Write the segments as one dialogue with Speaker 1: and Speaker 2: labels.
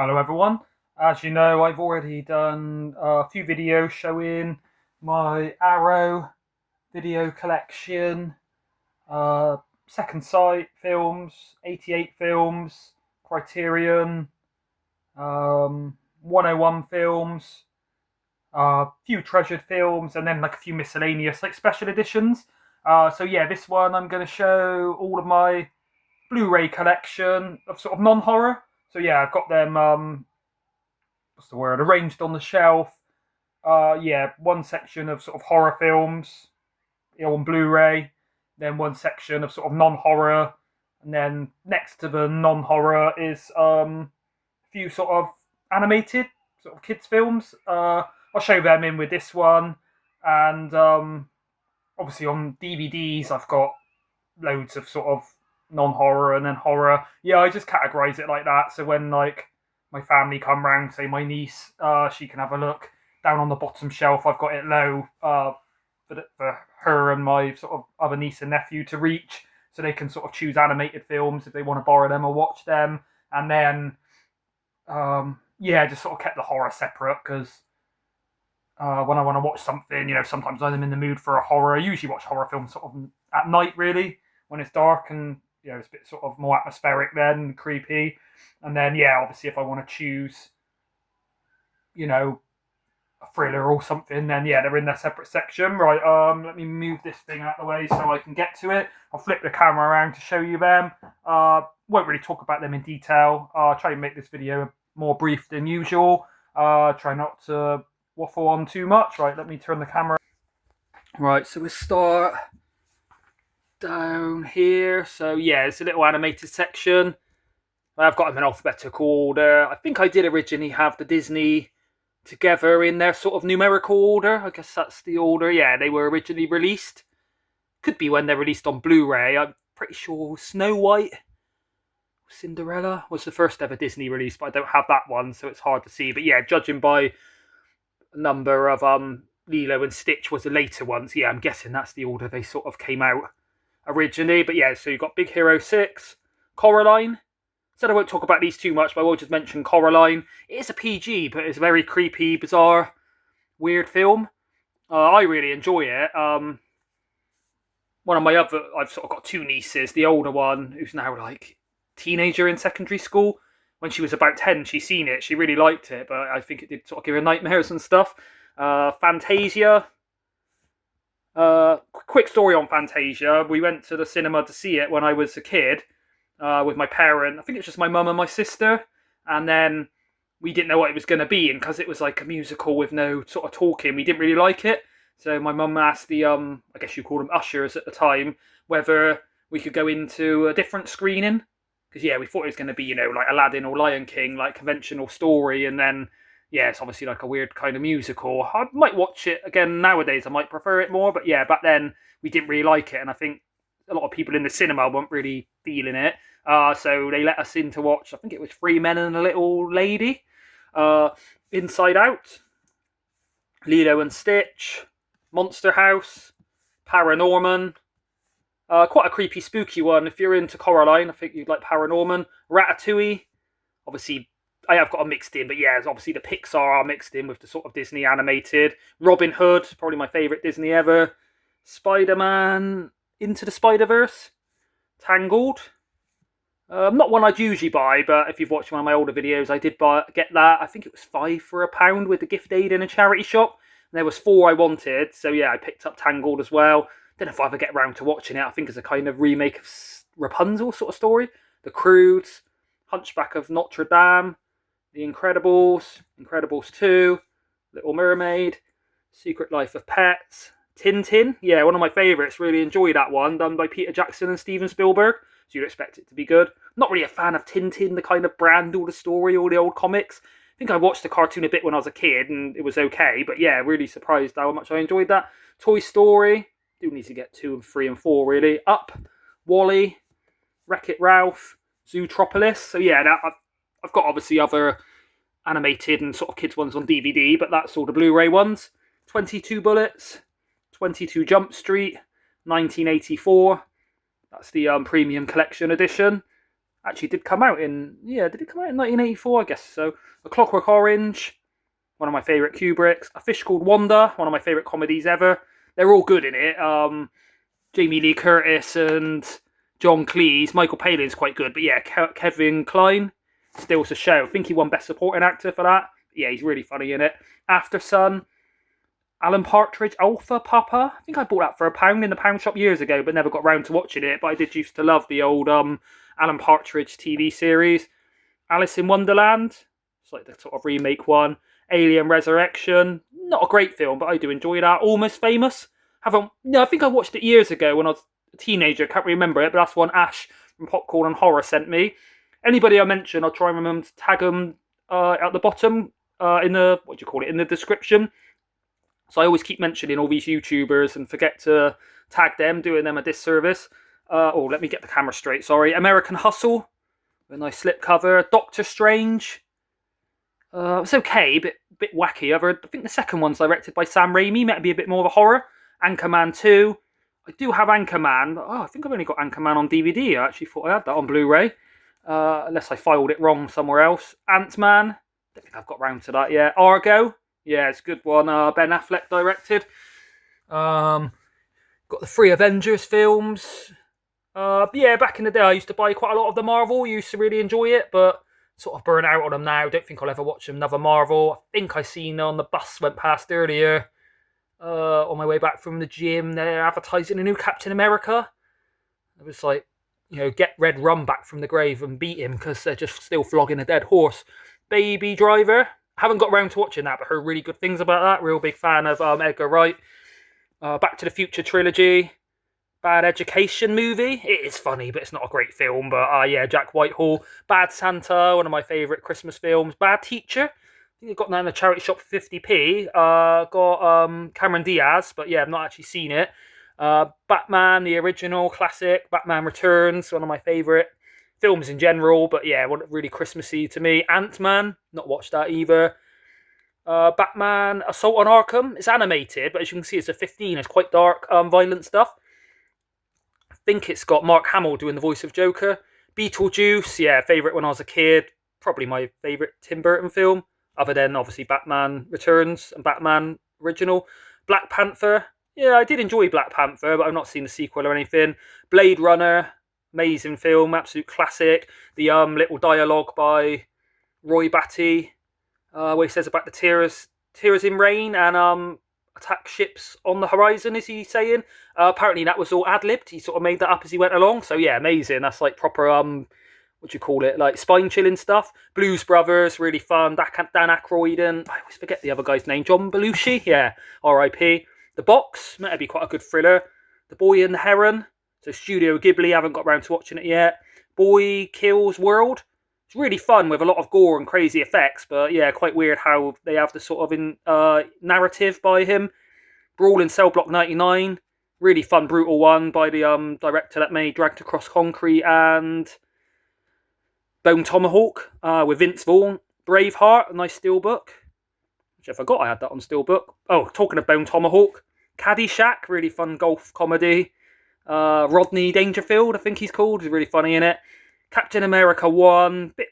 Speaker 1: Hello everyone. As you know, I've already done a few videos showing my Arrow video collection, uh, Second Sight films, 88 films, Criterion, 101 films, a few treasured films, and then like a few miscellaneous like special editions. So yeah, this one I'm going to show all of my Blu-ray collection of sort of non-horror. So yeah, I've got them what's the word, arranged on the shelf. Yeah, one section of sort of horror films, on Blu-ray, then one section of sort of non-horror, and then next to the non-horror is a few sort of animated sort of kids films. I'll show them in with this one, and obviously on DVDs I've got loads of sort of non-horror and then horror. Yeah, I just categorize it like that. So when like my family come round, say my niece, she can have a look. Down on the bottom shelf, I've got it low for her and my sort of other niece and nephew to reach, so they can sort of choose animated films if they want to borrow them or watch them. And then, yeah, just sort of kept the horror separate because when I want to watch something, sometimes I'm in the mood for a horror. I usually watch horror films sort of at night, really, when it's dark and it's a bit sort of more atmospheric then, creepy. And then, yeah, obviously if I want to choose, a thriller or something, then yeah, they're in their separate section. Right, let me move this thing out of the way so I can get to it. I'll flip the camera around to show you them. Won't really talk about them in detail. Try and make this video more brief than usual. Try not to waffle on too much. Right, let me turn the camera. Right, so we'll start down here. So yeah, it's a little animated section. I've got them in alphabetical order. I think I did originally have the Disney together in their sort of numerical order. I guess that's the order. Yeah, they were originally released. Could be when they're released on Blu-ray. I'm pretty sure Snow White, Cinderella was the first ever Disney release, but I don't have that one, so it's hard to see. But yeah, judging by the number of Lilo and Stitch was the later ones. Yeah, I'm guessing that's the order they sort of came out originally. But yeah, so you've got Big Hero 6, Coraline. Said I won't talk about these too much, but I will just mention Coraline. It is a PG, but it's a very creepy, bizarre, weird film. I really enjoy it. One of my other, I've sort of got two nieces. The older one, who's now like teenager in secondary school. When she was about 10, she's seen it. She really liked it, but I think it did sort of give her nightmares and stuff. Fantasia. Quick story on Fantasia. We went to the cinema to see it when I was a kid. With my parent. I think it was just my mum and my sister. And then we didn't know what it was going to be. And because it was like a musical with no sort of talking, we didn't really like it. So my mum asked the, I guess you call them ushers at the time, whether we could go into a different screening. Because, yeah, we thought it was going to be, like Aladdin or Lion King, like conventional story. And then, yeah, it's obviously like a weird kind of musical. I might watch it again nowadays. I might prefer it more. But, yeah, back then we didn't really like it. And I think a lot of people in the cinema weren't really feeling it. So they let us in to watch, I think it was Three Men and a Little Lady, Inside Out, Lilo and Stitch, Monster House, Paranorman, quite a creepy, spooky one. If you're into Coraline, I think you'd like Paranorman, Ratatouille, obviously I have got a mixed in, but yeah, obviously the Pixar are mixed in with the sort of Disney animated, Robin Hood, probably my favourite Disney ever, Spider-Man, Into the Spider-Verse, Tangled. Not one I'd usually buy, but if you've watched one of my older videos, I did get that. I think it was £5 for £1 with the gift aid in a charity shop. And there was 4 I wanted, so yeah, I picked up Tangled as well. Don't know if I ever get around to watching it. I think it's a kind of remake of Rapunzel sort of story. The Croods, Hunchback of Notre Dame, The Incredibles, Incredibles 2, Little Mermaid, Secret Life of Pets, Tintin. Yeah, one of my favourites. Really enjoyed that one, done by Peter Jackson and Steven Spielberg. So you'd expect it to be good. Not really a fan of Tintin, the kind of brand or the story or the old comics. I think I watched the cartoon a bit when I was a kid and it was okay. But yeah, really surprised how much I enjoyed that. Toy Story. Do need to get 2 and 3 and 4 really. Up, WALL-E, Wreck-It Ralph, Zootropolis. So yeah, I've got obviously other animated and sort of kids ones on DVD, but that's all the Blu-ray ones. 22 Bullets, 22 Jump Street, 1984. That's the premium collection edition. actually did come out in, did it come out in 1984? I guess so. A Clockwork Orange, one of my favourite Kubricks. A Fish Called Wanda, one of my favourite comedies ever. They're all good in it. Jamie Lee Curtis and John Cleese. Michael Palin's quite good, but yeah, Kevin Kline steals the show. I think he won Best Supporting Actor for that. Yeah, he's really funny in it. After Sun, Alan Partridge, Alpha Papa. I think I bought that for £1 in the pound shop years ago, but never got round to watching it. But I did used to love the old Alan Partridge TV series. Alice in Wonderland. It's like the sort of remake one. Alien Resurrection. Not a great film, but I do enjoy that. Almost Famous. I think I watched it years ago when I was a teenager. Can't remember it, but that's one Ash from Popcorn and Horror sent me. Anybody I mention, I'll try and remember to tag them at the bottom in the in the description. So I always keep mentioning all these YouTubers and forget to tag them, doing them a disservice. Let me get the camera straight. Sorry, American Hustle, a nice slipcover. Doctor Strange. It's okay, bit wacky. I think the second one's directed by Sam Raimi. Might be a bit more of a horror. Anchorman 2. I do have Anchorman, but I think I've only got Anchorman on DVD. I actually thought I had that on Blu-ray. Unless I filed it wrong somewhere else. Ant-Man. Don't think I've got round to that yet. Argo. Yeah, it's a good one. Ben Affleck directed. Got the 3 Avengers films. Back in the day I used to buy quite a lot of the Marvel. Used to really enjoy it, but sort of burn out on them now. Don't think I'll ever watch another Marvel. I think I seen on the bus went past earlier on my way back from the gym. They're advertising a new Captain America. It was like, get Red Rum back from the grave and beat him because they're just still flogging a dead horse. Baby Driver. Haven't got round to watching that, but heard really good things about that. Real big fan of Edgar Wright. Back to the Future trilogy. Bad Education movie. It is funny, but it's not a great film. But Jack Whitehall. Bad Santa, one of my favourite Christmas films. Bad Teacher. I think I got that in a charity shop for 50p. Got Cameron Diaz, but yeah, I've not actually seen it. Batman, the original classic. Batman Returns, one of my favourite films in general, but yeah, really Christmassy to me. Ant-Man, not watched that either. Batman Assault on Arkham. It's animated, but as you can see, it's a 15. It's quite dark, violent stuff. I think it's got Mark Hamill doing the voice of Joker. Beetlejuice, yeah, favourite when I was a kid. Probably my favourite Tim Burton film, other than obviously Batman Returns and Batman Original. Black Panther, yeah, I did enjoy Black Panther, but I've not seen the sequel or anything. Blade Runner, amazing film, absolute classic. The little dialogue by Roy Batty, where he says about the tears in rain and attack ships on the horizon, is he saying? Apparently that was all ad-libbed. He sort of made that up as he went along. So yeah, amazing. That's like proper, like spine-chilling stuff. Blues Brothers, really fun. Dan Aykroyd and, I always forget the other guy's name, John Belushi. Yeah, R.I.P. The Box, might be quite a good thriller. The Boy and the Heron. So Studio Ghibli, haven't got round to watching it yet. Boy Kills World. It's really fun with a lot of gore and crazy effects, but yeah, quite weird how they have the sort of narrative by him. Brawl in Cell Block 99. Really fun, brutal one by the director that made Dragged Across Concrete and Bone Tomahawk with Vince Vaughn. Braveheart, a nice steelbook. Which I forgot I had that on steelbook. Oh, talking of Bone Tomahawk. Caddyshack, really fun golf comedy. Rodney Dangerfield, I think he's called. He's really funny in it. Captain America 1, bit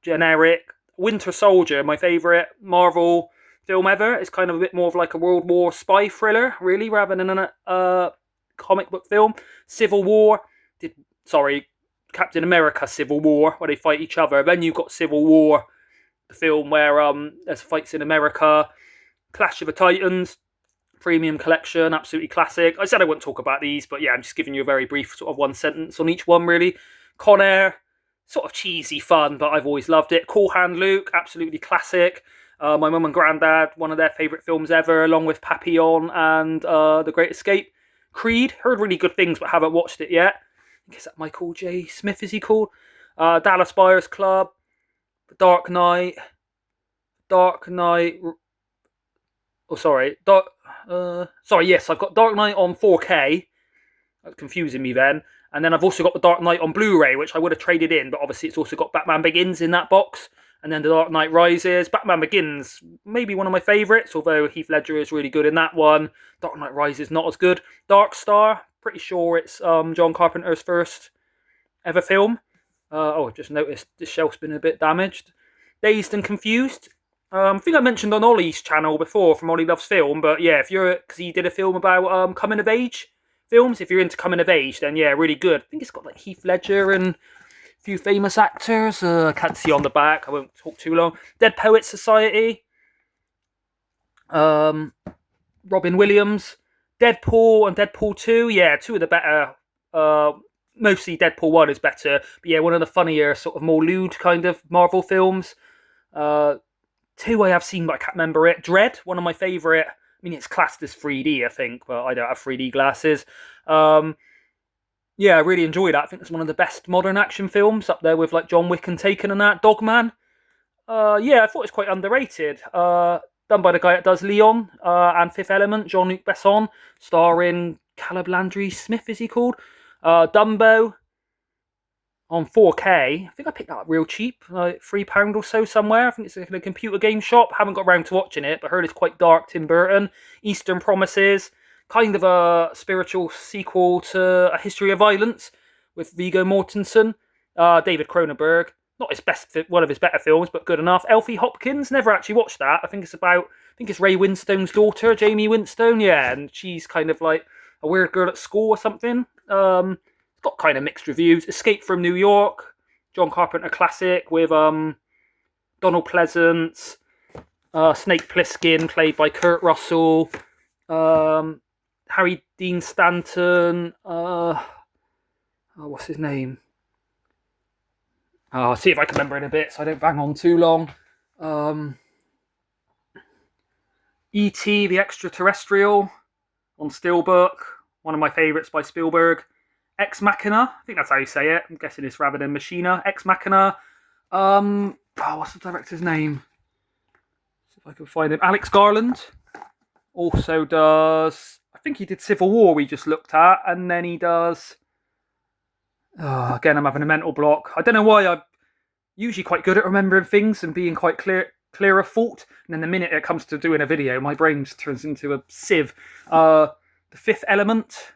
Speaker 1: generic. Winter Soldier, my favourite Marvel film ever. It's kind of a bit more of like a World War spy thriller, really, rather than a comic book film. Civil War. Captain America Civil War, where they fight each other. Then you've got Civil War, the film where there's fights in America. Clash of the Titans. Premium collection, absolutely classic. I said I wouldn't talk about these, but yeah, I'm just giving you a very brief sort of one sentence on each one, really. Con Air, sort of cheesy fun, but I've always loved it. Cool Hand Luke, absolutely classic. My mum and granddad, one of their favourite films ever, along with Papillon and The Great Escape. Creed, heard really good things, but haven't watched it yet. I think it's that Michael J. Smith, is he called? Dallas Buyers Club, Dark Knight. Yes, I've got Dark Knight on 4K. That's confusing me then. And then I've also got the Dark Knight on Blu-ray, which I would have traded in, but obviously it's also got Batman Begins in that box. And then The Dark Knight Rises. Batman Begins, maybe one of my favourites, although Heath Ledger is really good in that one. Dark Knight Rises, not as good. Dark Star, pretty sure it's John Carpenter's first ever film. I just noticed the shelf's been a bit damaged. Dazed and Confused. I think I mentioned on Ollie's channel before from Ollie Loves Film, but yeah, if you're because he did a film about coming of age films. If you're into coming of age, then yeah, really good. I think it's got like Heath Ledger and a few famous actors. I can't see on the back. I won't talk too long. Dead Poets Society. Robin Williams. Deadpool and Deadpool 2. Yeah, two of the better. Mostly Deadpool 1 is better, but yeah, one of the funnier, sort of more lewd kind of Marvel films. 2 I have seen, but I can't remember it. Dread, one of my favourite. I mean, it's classed as 3D, I think, but I don't have 3D glasses. Yeah, I really enjoyed that. I think it's one of the best modern action films, up there with like John Wick and Taken and that. Dogman. Yeah, I thought it was quite underrated. Done by the guy that does Leon and Fifth Element, Jean-Luc Besson, starring Caleb Landry Smith, is he called? Dumbo on 4K. I think I picked that up real cheap, like £3 or so somewhere. I think it's in a computer game shop. Haven't got around to watching it, but heard it's quite dark. Tim Burton. Eastern Promises, kind of a spiritual sequel to A History of Violence with Viggo Mortensen. David Cronenberg. Not his best, one of his better films, but good enough. Elfie Hopkins. Never actually watched that. I think it's Ray Winstone's daughter, Jamie Winstone. Yeah, and she's kind of like a weird girl at school or something. It's got kind of mixed reviews. Escape from New York, John Carpenter classic with Donald Pleasance, Snake Plissken played by Kurt Russell, Harry Dean Stanton. What's his name? I'll see if I can remember in a bit, so I don't bang on too long. E.T. the Extraterrestrial on Steelbook, one of my favourites by Spielberg. Ex Machina, I think that's how you say it. I'm guessing it's rather than Machina. Ex Machina. What's the director's name? See if I can find him. Alex Garland also does. I think he did Civil War. We just looked at, and then he does. Again, I'm having a mental block. I don't know why. I'm usually quite good at remembering things and being quite clear of thought, and then the minute it comes to doing a video, my brain just turns into a sieve. The Fifth Element.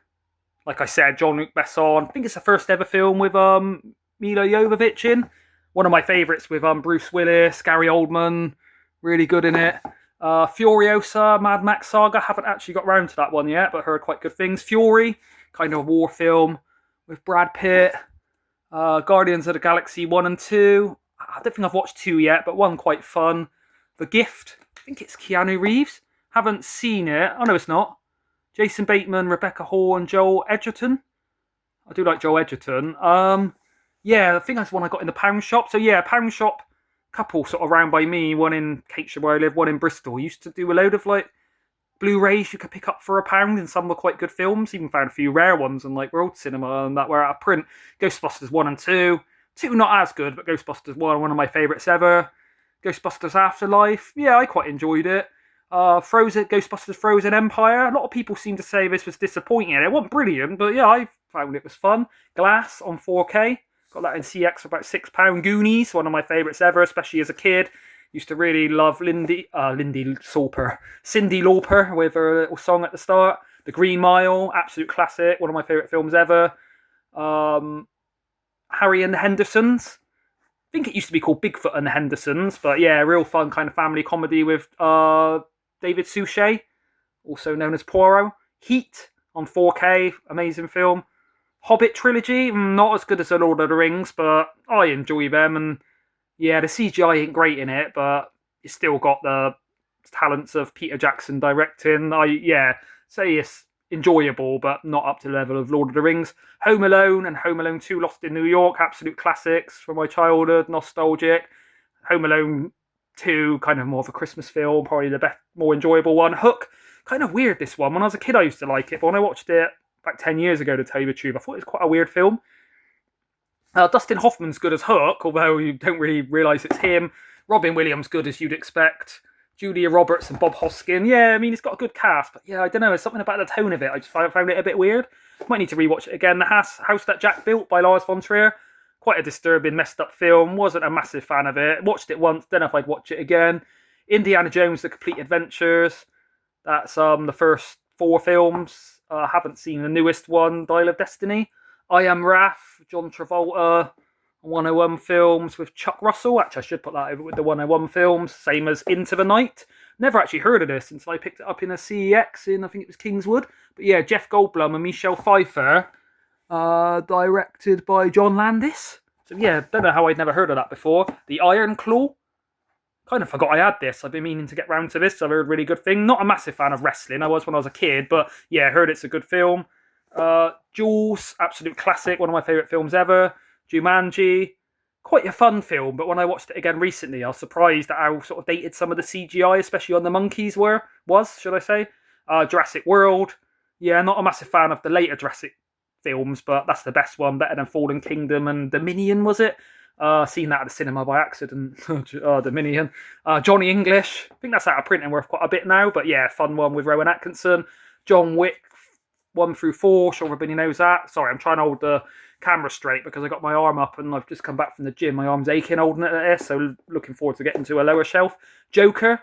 Speaker 1: Like I said, Jean-Luc Besson. I think it's the first ever film with Mila Jovovich in. One of my favourites with Bruce Willis, Gary Oldman. Really good in it. Furiosa, Mad Max Saga. Haven't actually got round to that one yet, but heard quite good things. Fury, kind of a war film with Brad Pitt. Guardians of the Galaxy 1 and 2. I don't think I've watched 2 yet, but 1 quite fun. The Gift. I think it's Keanu Reeves. Haven't seen it. Oh, no, it's not. Jason Bateman, Rebecca Hall, and Joel Edgerton. I do like Joel Edgerton. Yeah, I think that's one I got in the pound shop. So yeah, pound shop couple sort of round by me. One in Cambridgeshire where I live, one in Bristol. Used to do a load of like Blu-rays you could pick up for £1, and some were quite good films. Even found a few rare ones in like World Cinema and that were out of print. Ghostbusters 1 and 2. 2 not as good, but Ghostbusters 1 of my favourites ever. Ghostbusters Afterlife. Yeah, I quite enjoyed it. Ghostbusters Frozen Empire. A lot of people seem to say this was disappointing. It wasn't brilliant, but yeah, I found it was fun. Glass on 4K. Got that in CX for about £6. Goonies, one of my favourites ever, especially as a kid. Used to really love Cyndi Lauper with her little song at the start. The Green Mile, absolute classic, one of my favourite films ever. Harry and the Hendersons. I think it used to be called Bigfoot and the Hendersons, but yeah, real fun kind of family comedy with David Suchet, also known as Poirot. Heat on 4K, amazing film. Hobbit trilogy, not as good as The Lord of the Rings, but I enjoy them. And yeah, the CGI ain't great in it, but it's still got the talents of Peter Jackson directing. Say it's enjoyable, but not up to the level of Lord of the Rings. Home Alone and Home Alone 2 Lost in New York, absolute classics from my childhood, nostalgic. Home Alone 2, kind of more of a Christmas film, probably the best, more enjoyable one. Hook, kind of weird this one. When I was a kid I used to like it, but when I watched it back 10 years ago, to tell you the truth, I thought it was quite a weird film. Dustin Hoffman's good as Hook, although you don't really realise it's him. Robin Williams good as you'd expect. Julia Roberts and Bob Hoskin. Yeah, I mean, it's got a good cast, but yeah, I don't know, there's something about the tone of it. I just found it a bit weird. Might need to rewatch it again. The House That Jack Built by Lars von Trier. Quite a disturbing, messed up film. Wasn't a massive fan of it. Watched it once, don't know if I'd watch it again. Indiana Jones, The Complete Adventures. That's the first 4 films. Haven't seen the newest one, Dial of Destiny. I Am Wrath, John Travolta 101 films with Chuck Russell. Actually, I should put that over with the 101 films. Same as Into the Night. Never actually heard of this until I picked it up in a CEX in, I think it was Kingswood. But yeah, Jeff Goldblum and Michelle Pfeiffer, directed by John Landis. So yeah, don't know how I'd never heard of that before. The Iron Claw. Kind of forgot I had this. I've been meaning to get round to this. I've heard a really good thing. Not a massive fan of wrestling. I was when I was a kid, but yeah, heard it's a good film. Jaws, absolute classic. One of my favourite films ever. Jumanji, quite a fun film, but when I watched it again recently, I was surprised at how sort of dated some of the CGI, especially on the monkeys should I say. Jurassic World, yeah, not a massive fan of the later Jurassic films, but that's the best one, better than Fallen Kingdom and Dominion, was it? Seen that at the cinema by accident. Dominion. Johnny English, I think that's out of print and worth quite a bit now, but yeah, fun one with Rowan Atkinson. John Wick 1 through 4, sure everybody knows that. Sorry, I'm trying to hold the camera straight because I got my arm up and I've just come back from the gym. My arm's aching holding it at this, so looking forward to getting to a lower shelf. Joker,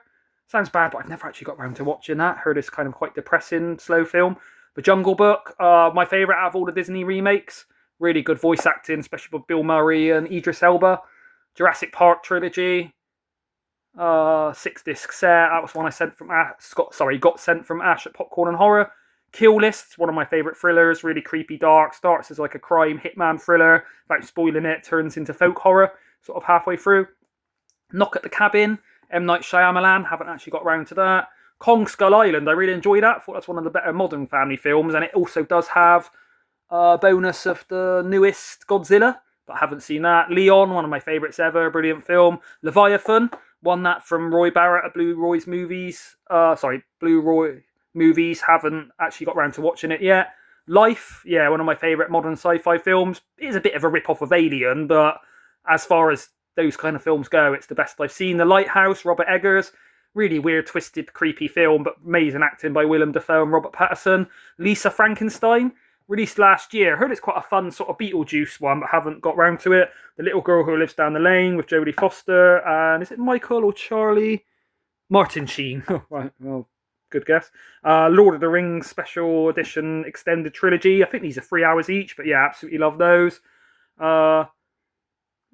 Speaker 1: sounds bad, but I've never actually got around to watching that. Heard it's kind of quite depressing, slow film. The Jungle Book, my favourite out of all the Disney remakes. Really good voice acting, especially with Bill Murray and Idris Elba. Jurassic Park trilogy. 6-disc set. That was one I got sent from Ash at Popcorn and Horror. Kill List, one of my favourite thrillers, really creepy, dark, starts as like a crime hitman thriller, without spoiling it, turns into folk horror, sort of halfway through. Knock at the Cabin, M. Night Shyamalan, haven't actually got round to that. Kong Skull Island, I really enjoyed that, thought that's one of the better modern family films, and it also does have a bonus of the newest Godzilla, but I haven't seen that. Leon, one of my favourites ever, brilliant film. Leviathan, won that from Roy Barrett at Blue Roy's Movies, Blue Roy Movies, haven't actually got around to watching it yet. Life, yeah, one of my favourite modern sci-fi films. It is a bit of a rip-off of Alien, but as far as those kind of films go, it's the best I've seen. The Lighthouse, Robert Eggers, really weird, twisted, creepy film, but amazing acting by Willem Dafoe and Robert Pattinson. Lisa Frankenstein, released last year. Heard it's quite a fun sort of Beetlejuice one, but haven't got round to it. The Little Girl Who Lives Down the Lane with Jodie Foster, and is it Michael or Charlie? Martin Sheen. Right, well, good guess. Lord of the Rings Special Edition Extended Trilogy. I think these are 3 hours each, but yeah, absolutely love those.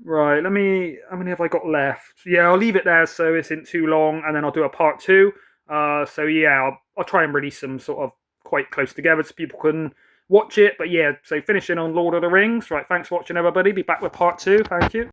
Speaker 1: Right, how many have I got left? Yeah, I'll leave it there so it isn't too long, and then I'll do a part 2. So yeah, I'll try and release them sort of quite close together so people can watch it. But yeah, so finishing on Lord of the Rings. Right, thanks for watching, everybody. Be back with part 2. Thank you.